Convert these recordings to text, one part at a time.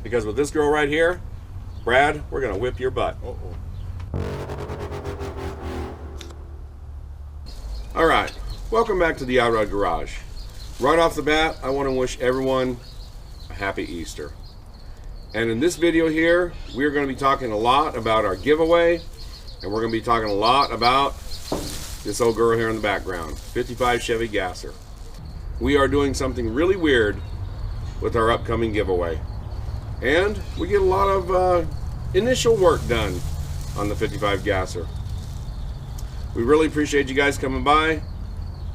Because with this girl right here, Brad, we're gonna whip your butt. All right, welcome back to the Outrod Garage. Right off the bat, I want to wish everyone a happy Easter. And in this video here, we're going to be talking a lot about our giveaway, and we're going to be talking a lot about this old girl here in the background, 55 Chevy Gasser. We are doing something really weird with our upcoming giveaway. And we get a lot of initial work done on the 55 Gasser. We really appreciate you guys coming by.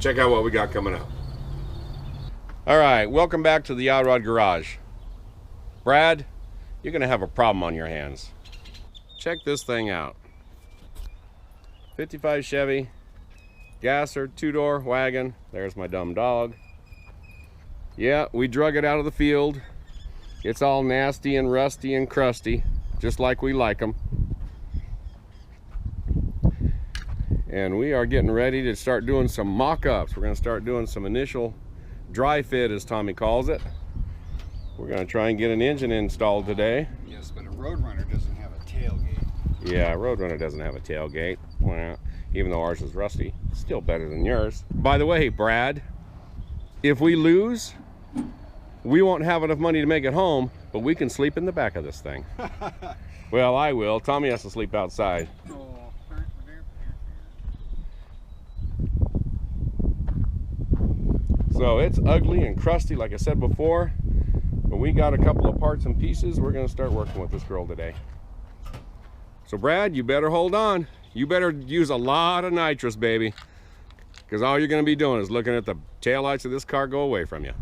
Check out what we got coming up. All right, welcome back to the Outrod Garage. Brad, you're gonna have a problem on your hands. Check this thing out. 55 Chevy Gasser 2-door wagon. There's my dumb dog. Yeah, we drug it out of the field. It's all nasty and rusty and crusty, just like we like them. And we are getting ready to start doing some mock-ups. We're going to start doing some initial dry fit, as Tommy calls it. We're going to try and get an engine installed today. Yes, but a Roadrunner doesn't have a tailgate. Yeah, Roadrunner doesn't have a tailgate. Well, even though ours is rusty, it's still better than yours. By the way, Brad, if we lose, we won't have enough money to make it home, but we can sleep in the back of this thing. Well, I will. Tommy has to sleep outside. So it's ugly and crusty, like I said before, but we got a couple of parts and pieces. We're going to start working with this girl today. So Brad, you better hold on. You better use a lot of nitrous, baby, because all you're going to be doing is looking at the taillights of this car go away from you.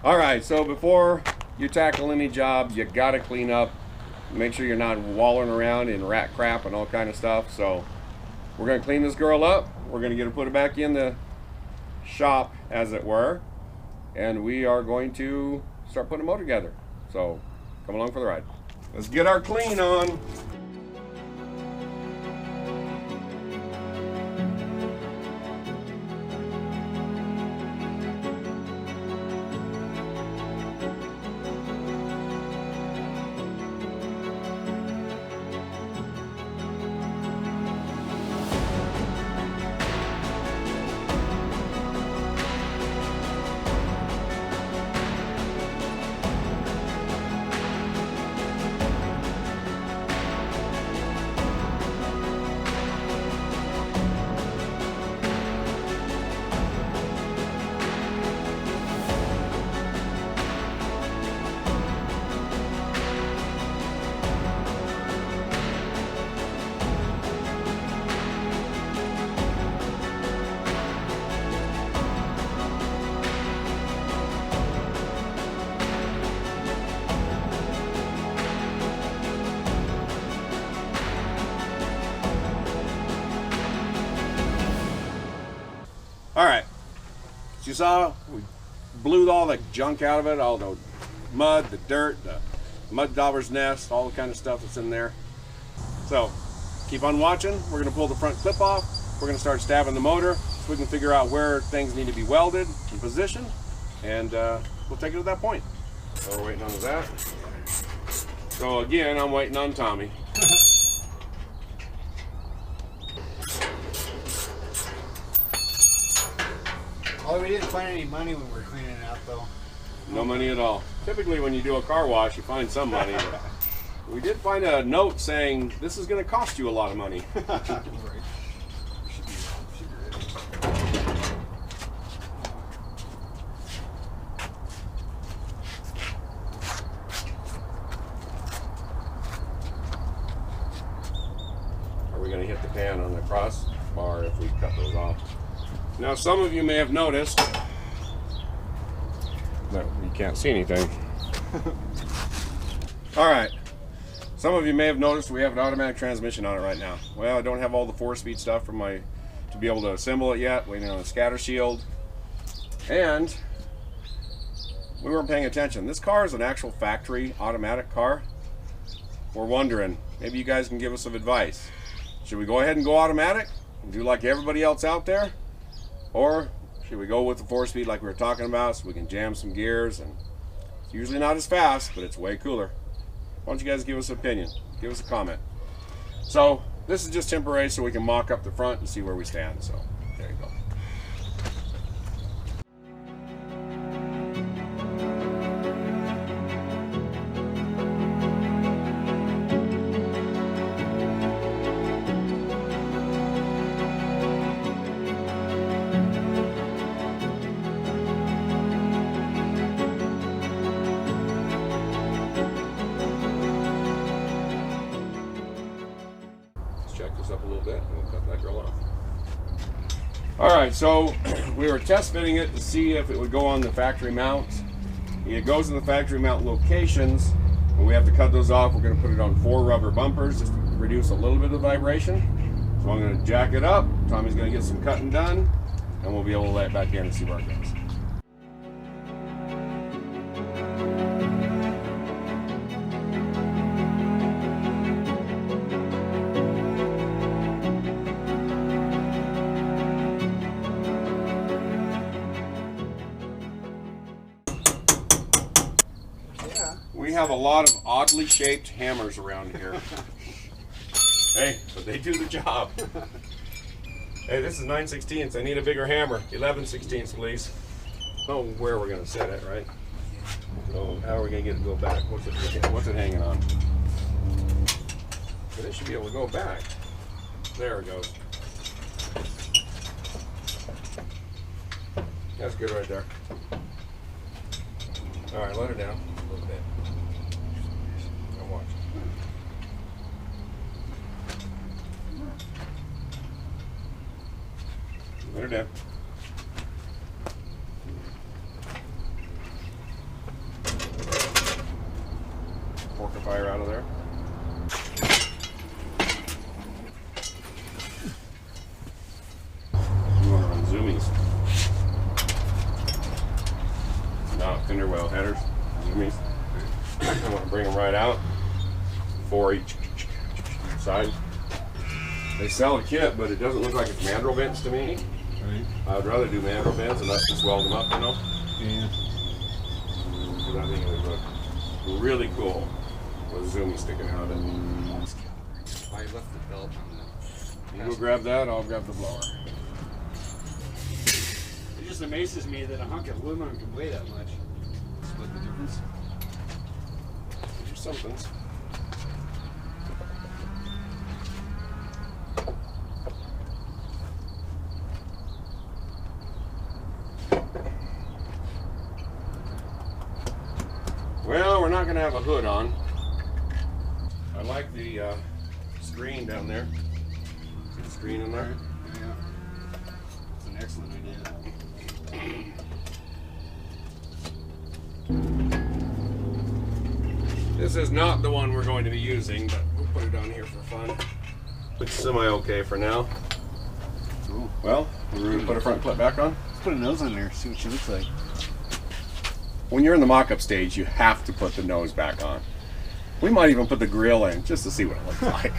All right, so before you tackle any job, you got to clean up. Make sure you're not wallowing around in rat crap and all kind of stuff. So we're going to clean this girl up. We're going to get her put it back in the shop, as it were, and we are going to start putting a motor together. So come along for the ride. Let's get our clean on. All right, as you saw, we blew all the junk out of it, all the mud, the dirt, the mud dauber's nest, all the kind of stuff that's in there. So keep on watching. We're gonna pull the front clip off. We're gonna start stabbing the motor so we can figure out where things need to be welded and positioned, and we'll take it to that point. So we're waiting on that. So again, I'm waiting on Tommy. Oh, we didn't find any money when we were cleaning it out, though. No money at all. Typically, when you do a car wash, you find some money. But we did find a note saying this is going to cost you a lot of money. Are we going to hit the pan on the crossbar if we cut those off? Now, some of you may have noticed that you can't see anything. All right, some of you may have noticed we have an automatic transmission on it right now. Well, I don't have all the 4-speed stuff to be able to assemble it yet. Waiting on a scatter shield, and we weren't paying attention. This car is an actual factory automatic car. We're wondering, maybe you guys can give us some advice. Should we go ahead and go automatic and do like everybody else out there? Or should we go with the 4-speed like we were talking about so we can jam some gears and It's usually not as fast, but it's way cooler. Why don't you guys give us an opinion? Give us a comment. So this is just temporary so we can mock up the front and see where we stand. So there you go. Check this up a little bit and we'll cut that grill off. Alright, so we were test fitting it to see if it would go on the factory mounts. It goes in the factory mount locations, and we have to cut those off. We're going to put it on 4 rubber bumpers just to reduce a little bit of vibration. So I'm going to jack it up. Tommy's going to get some cutting done, and we'll be able to lay it back in and see where it goes. We have a lot of oddly shaped hammers around here. Hey, but they do the job. Hey, this is 9/16. I need a bigger hammer. 11/16, please. Oh, where we're gonna set it, right? So how are we gonna get it to go back? What's it hanging on? But it should be able to go back. There it goes. That's good right there. All right, let her down a little bit. Now watch. Let her down. Fork the fire out of there. You want to run zoomies. No, fender well headers, zoomies. I want to bring them right out. 4 each side. They sell a kit, but it doesn't look like it's mandrel vents to me. Right. I would rather do mandrel vents and let's just weld them up, you know? Yeah. Because I think it would look really cool with zoomies sticking out of it. I left the belt on the... You go grab that, I'll grab the blower. It just amazes me that a hunk of aluminum can weigh that much. Split the difference. Do somethings. Well, we're not going to have a hood on. I like the screen down there. See the screen in there? Yeah. It's an excellent idea. This is not the one we're going to be using, but we'll put it on here for fun. Looks semi-okay for now. Cool. Well, we're going to put a front clip back on. Let's put a nose on there, see what she looks like. When you're in the mock-up stage, you have to put the nose back on. We might even put the grill in just to see what it looks like.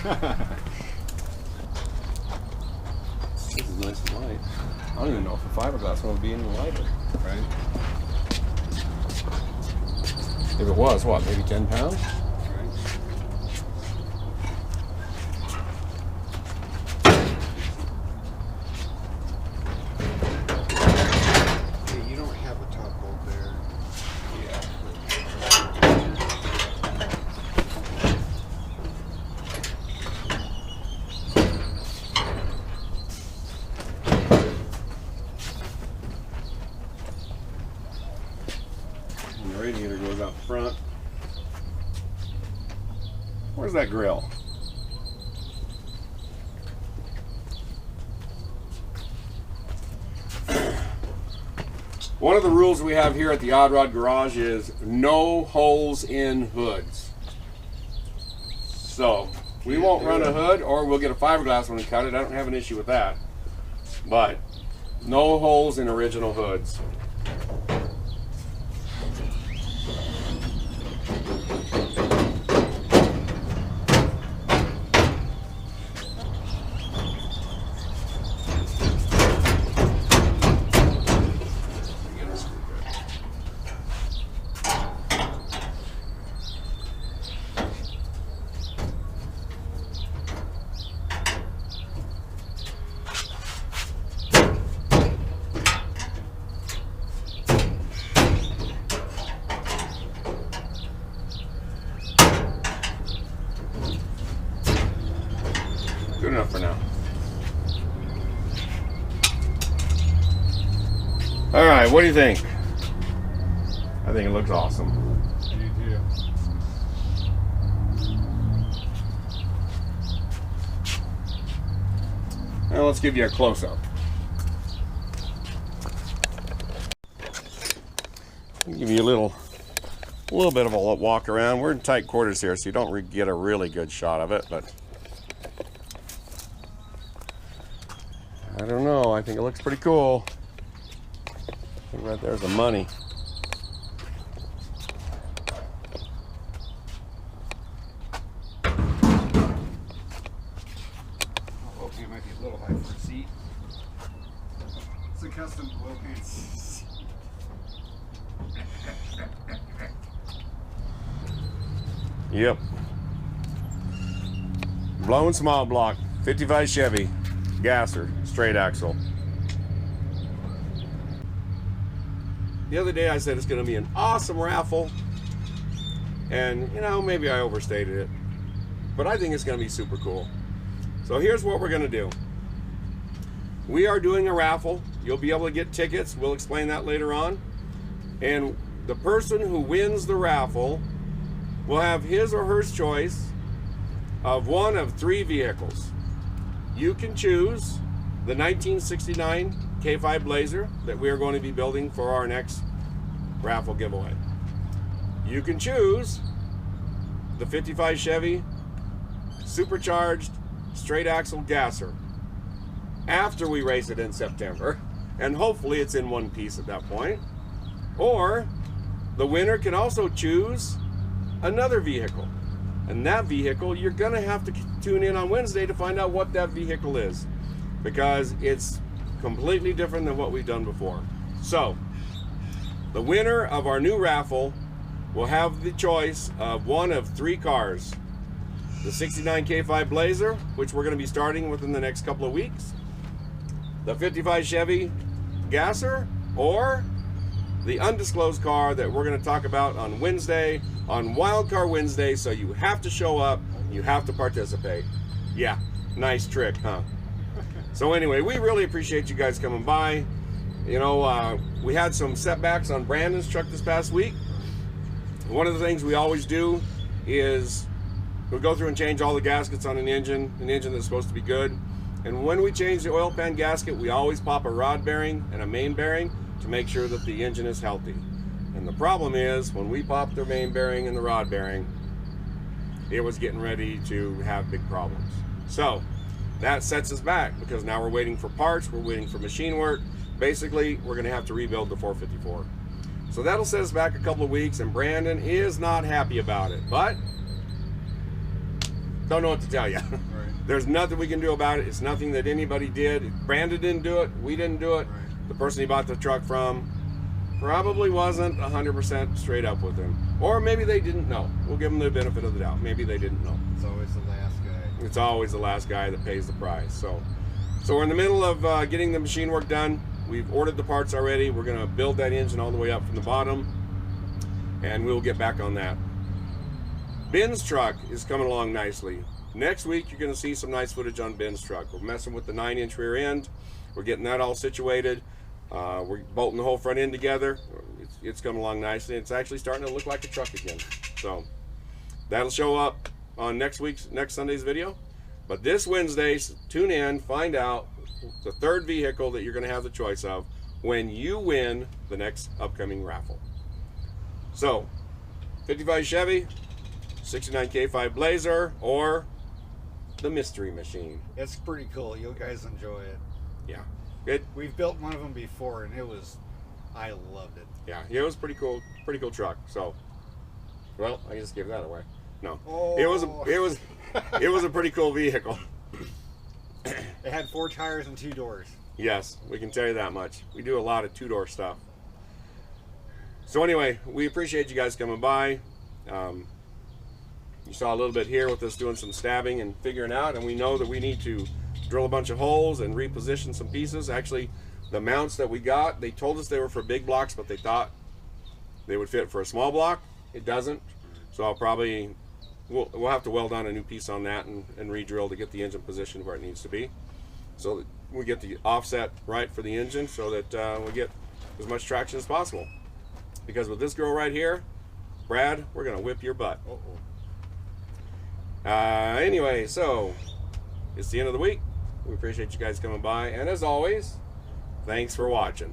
This is nice and light. I don't even know if the fiberglass one would be any lighter. Right. If it was, what, maybe 10 pounds? Hey, you don't have a top bolt there. Yeah. And the radiator goes out the front. Where's that grill? One of the rules we have here at the Odd Rod Garage is no holes in hoods. So we won't run a hood, or we'll get a fiberglass one and cut it. I don't have an issue with that. But no holes in original hoods. right, what do you think? I think it looks awesome. I do too. Now let's give you a close-up. Give you a little bit of a walk around. We're in tight quarters here, so you don't get a really good shot of it, but I don't know. I think it looks pretty cool. I think right there's the money. Oh, it might be a little high for a seat. It's a custom oil paint seat. Yep. Blown small block, 55 Chevy Gasser, straight axle. The other day I said it's going to be an awesome raffle, and you know, maybe I overstated it, but I think it's going to be super cool. So here's what we're going to do. We are doing a raffle. You'll be able to get tickets. We'll explain that later on. And the person who wins the raffle will have his or her choice of one of 3 vehicles. You can choose the 1969 K5 Blazer that we are going to be building for our next raffle giveaway. You can choose the 55 Chevy Supercharged straight axle Gasser after we race it in September, and hopefully it's in one piece at that point. Or the winner can also choose another vehicle, and that vehicle you're gonna have to tune in on Wednesday to find out what that vehicle is, because it's completely different than what we've done before. So the winner of our new raffle will have the choice of one of 3 cars: the 69 K5 Blazer, which we're going to be starting within the next couple of weeks, the 55 Chevy Gasser, or the undisclosed car that we're going to talk about on Wednesday, on Wild Car Wednesday. So you have to show up, you have to participate. Yeah, nice trick, huh? So anyway, we really appreciate you guys coming by. You know, we had some setbacks on Brandon's truck this past week. One of the things we always do is we go through and change all the gaskets on an engine that's supposed to be good. And when we change the oil pan gasket, we always pop a rod bearing and a main bearing to make sure that the engine is healthy. And the problem is, when we popped the main bearing and the rod bearing, it was getting ready to have big problems. So that sets us back, because now we're waiting for parts, we're waiting for machine work. Basically, we're going to have to rebuild the 454. So that'll set us back a couple of weeks, and Brandon is not happy about it, but don't know what to tell you. Right. There's nothing we can do about it. It's nothing that anybody did. Brandon didn't do it. We didn't do it. Right. The person he bought the truck from probably wasn't 100% straight up with him. Or maybe they didn't know. We'll give them the benefit of the doubt. Maybe they didn't know. It's always the last guy. It's always the last guy that pays the price. So we're in the middle of getting the machine work done. We've ordered the parts already. We're going to build that engine all the way up from the bottom, and we'll get back on that. Ben's truck is coming along nicely. Next week, you're going to see some nice footage on Ben's truck. We're messing with the 9-inch rear end. We're getting that all situated. We're bolting the whole front end together. It's coming along nicely. It's actually starting to look like a truck again. So that'll show up on next Sunday's video. But this Wednesday, tune in, find out the 3rd vehicle that you're going to have the choice of when you win the next upcoming raffle. So 55 Chevy, 69 K5 Blazer, or the mystery machine. It's pretty cool. You guys enjoy it. Yeah. We've built one of them before, and I loved it. Yeah, it was pretty cool truck. So, well, I just give that away. No, oh. it was a pretty cool vehicle. It had 4 tires and 2 doors. Yes, we can tell you that much. We do a lot of 2-door stuff. So anyway, we appreciate you guys coming by. You saw a little bit here with us doing some stabbing and figuring out, and we know that we need to drill a bunch of holes and reposition some pieces. Actually, the mounts that we got, they told us they were for big blocks, but they thought they would fit for a small block. It doesn't. So we'll have to weld on a new piece on that and re-drill to get the engine positioned where it needs to be, so that we get the offset right for the engine, so that we get as much traction as possible. Because with this girl right here, Brad, we're gonna whip your butt. Anyway, so it's the end of the week. We appreciate you guys coming by, and as always, thanks for watching.